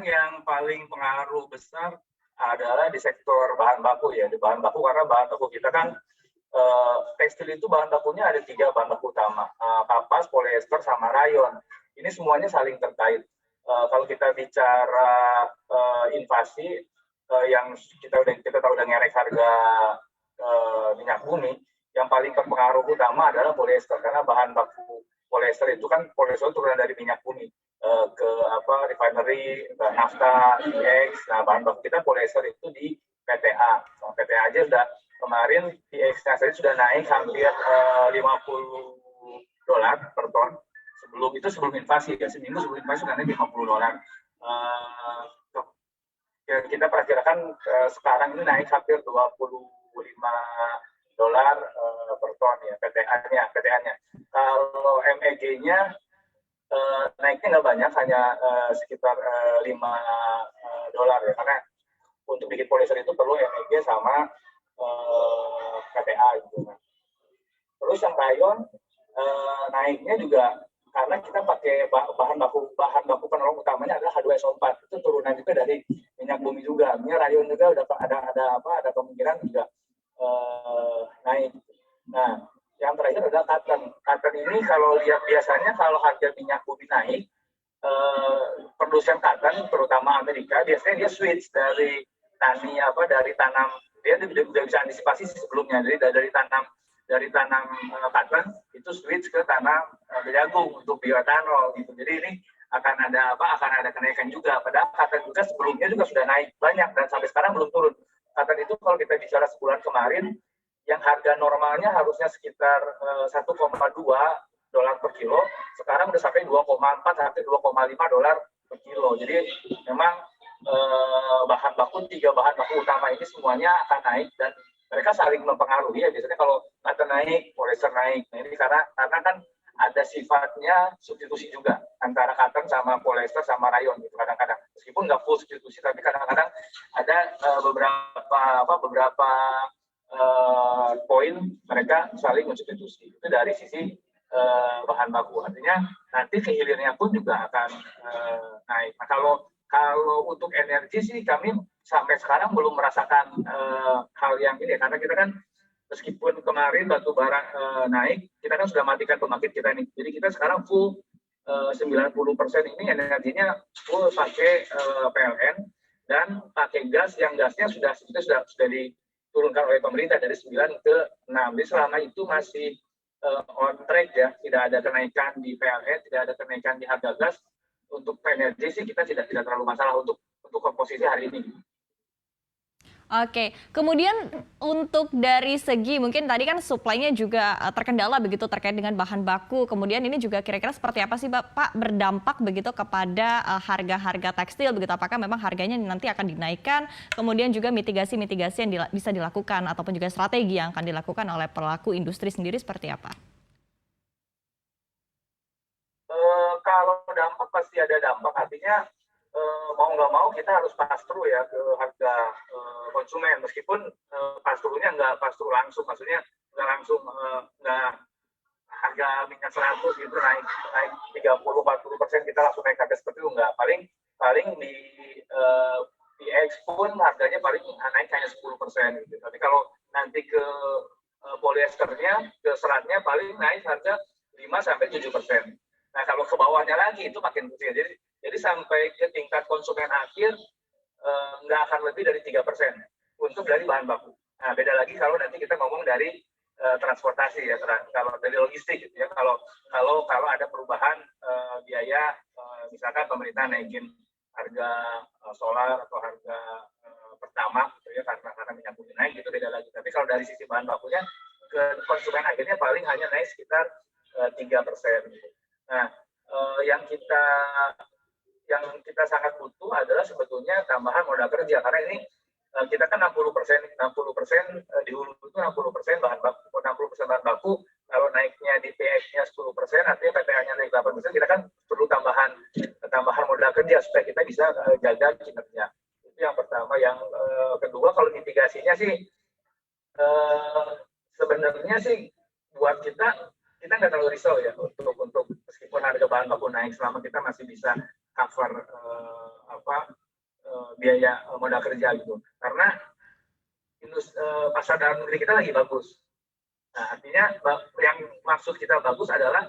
yang paling pengaruh besar adalah di sektor bahan baku ya, di bahan baku karena bahan baku kita kan tekstil itu bahan bakunya ada 3 bahan baku utama, kapas, polyester, sama rayon. Ini semuanya saling terkait. Kalau kita bicara inflasi yang kita tahu udah ngerek harga minyak bumi, yang paling terpengaruh utama adalah polyester karena bahan baku polyester itu kan polyester turunan dari minyak bumi ke refinery, nafta, PX. Nah, bahan baku kita polyester itu di PTA. Nah, PTA aja sudah kemarin PX-nya saja sudah naik hampir $50 per ton. Sebelum inflasi ya, seminggu sebelum inflasi sudah naik $50. Kita perkirakan sekarang ini naik hampir $25 per ton ya PTA-nya. Kalau MEG-nya naiknya nggak banyak, hanya sekitar $5 ya, karena untuk bikin polyester itu perlu MEG sama PTA gitu. Terus yang rayon naiknya juga karena kita pakai bahan baku penolong utamanya adalah H2SO4, itu turunan juga dari minyak bumi juga. Ini rayon juga udah ada kemungkinan juga naik. Nah, yang terakhir adalah cotton. Cotton ini kalau lihat biasanya kalau harga minyak bumi naik, produsen cotton terutama Amerika biasanya dia switch dari tanam, dia udah bisa antisipasi sebelumnya, jadi dari tanam cotton itu switch ke tanam jagung untuk bioetanol gitu. Jadi ini akan ada kenaikan juga. Padahal cotton juga sebelumnya juga sudah naik banyak dan sampai sekarang belum turun. Cotton itu kalau kita bicara sebulan kemarin, yang harga normalnya harusnya sekitar $1,2 per kilo, sekarang udah sampai 2,4 sampai $2,5 per kilo. Jadi memang bahan baku 3 bahan baku utama ini semuanya akan naik dan mereka saling mempengaruhi ya. Biasanya kalau cotton naik, polyester naik. Nah, ini karena kan ada sifatnya substitusi juga antara cotton sama polyester sama rayon gitu kadang-kadang. Meskipun nggak full substitusi, tapi kadang-kadang ada beberapa poin mereka saling mensubstitusi. Itu dari sisi bahan baku. Artinya nanti kehilirnya pun juga akan naik. Nah, kalau untuk energi sih kami sampai sekarang belum merasakan hal yang ini, karena kita kan meskipun kemarin batu bara naik, kita kan sudah matikan pembangkit kita nih. Jadi kita sekarang full 90% ini energinya full pakai PLN dan pakai gas, yang gasnya sudah diturunkan oleh pemerintah dari 9 ke 6. Jadi selama itu masih on track ya, tidak ada kenaikan di PLN, tidak ada kenaikan di harga gas. Untuk energi sih kita tidak terlalu masalah untuk komposisi hari ini. Oke, kemudian untuk dari segi mungkin tadi kan supply-nya juga terkendala begitu terkait dengan bahan baku. Kemudian ini juga kira-kira seperti apa sih Pak berdampak begitu kepada harga-harga tekstil begitu? Apakah memang harganya nanti akan dinaikkan? Kemudian juga mitigasi-mitigasi yang bisa dilakukan ataupun juga strategi yang akan dilakukan oleh pelaku industri sendiri seperti apa? Kalau dampak pasti ada dampak, artinya mau nggak mau kita harus pass through ya ke harga konsumen, meskipun pass through-nya nggak pass through langsung, maksudnya nggak langsung nggak harga minyak 100 gitu naik 30-40% kita langsung naik harga seperti itu, nggak. Paling di PX pun harganya paling naik hanya 10% gitu. Tapi kalau nanti ke polyesternya, ke seratnya paling naik harga 5-7%. Nah, kalau ke bawahnya lagi itu makin kecil. Jadi sampai ke tingkat konsumen akhir nggak akan lebih dari 3% untuk dari bahan baku. Nah, beda lagi kalau nanti kita ngomong dari transportasi ya, kalau dari logistik gitu ya. Kalau ada perubahan biaya, misalkan pemerintah naikin harga solar atau harga pertamax gitu ya, karena minyak bumi naik, itu beda lagi. Tapi kalau dari sisi bahan bakunya ke konsumen akhirnya paling hanya naik sekitar 3%. Gitu. Nah, yang kita sangat butuh adalah sebetulnya tambahan modal kerja, karena ini kita kan 60% di hulu itu 60% bahan baku, 60% bahan baku. Kalau naiknya di PX-nya 10%, artinya PPA-nya naik 8%, kita kan perlu tambahan modal kerja supaya kita bisa jaga kinerja. Itu yang pertama. Yang kedua, kalau mitigasinya sih sebenarnya sih buat kita nggak terlalu risau ya untuk meskipun harga bahan baku naik, selama kita masih bisa cover biaya modal kerja gitu. Karena pasar dalam negeri kita lagi bagus. Nah, artinya yang maksud kita bagus adalah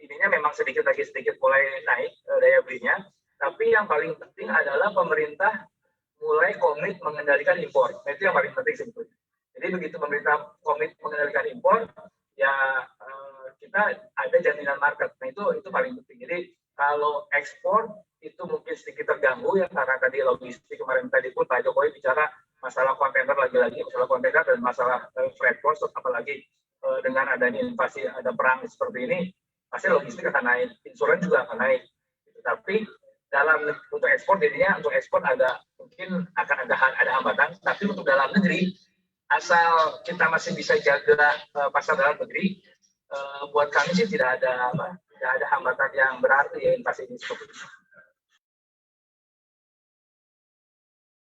ininya memang sedikit mulai naik daya belinya, tapi yang paling penting adalah pemerintah mulai komit mengendalikan impor. Nah, itu yang paling penting sebetulnya. Jadi begitu pemerintah komit mengendalikan impor, ya kita ada jaminan market. Nah, itu paling penting. Jadi kalau ekspor itu mungkin sedikit terganggu ya, karena tadi logistik kemarin tadi pun Pak Jokowi bicara masalah kontainer lagi-lagi, masalah kontainer dan masalah freight cost, apalagi dengan adanya invasi, ada perang seperti ini, pasti logistik akan naik, insurans juga akan naik. Tapi untuk ekspor jadinya untuk ekspor mungkin akan ada hambatan, tapi untuk dalam negeri asal kita masih bisa jaga pasar dalam negeri, buat kami sih tidak ada hambatan yang berarti ya invasi ini seperti itu.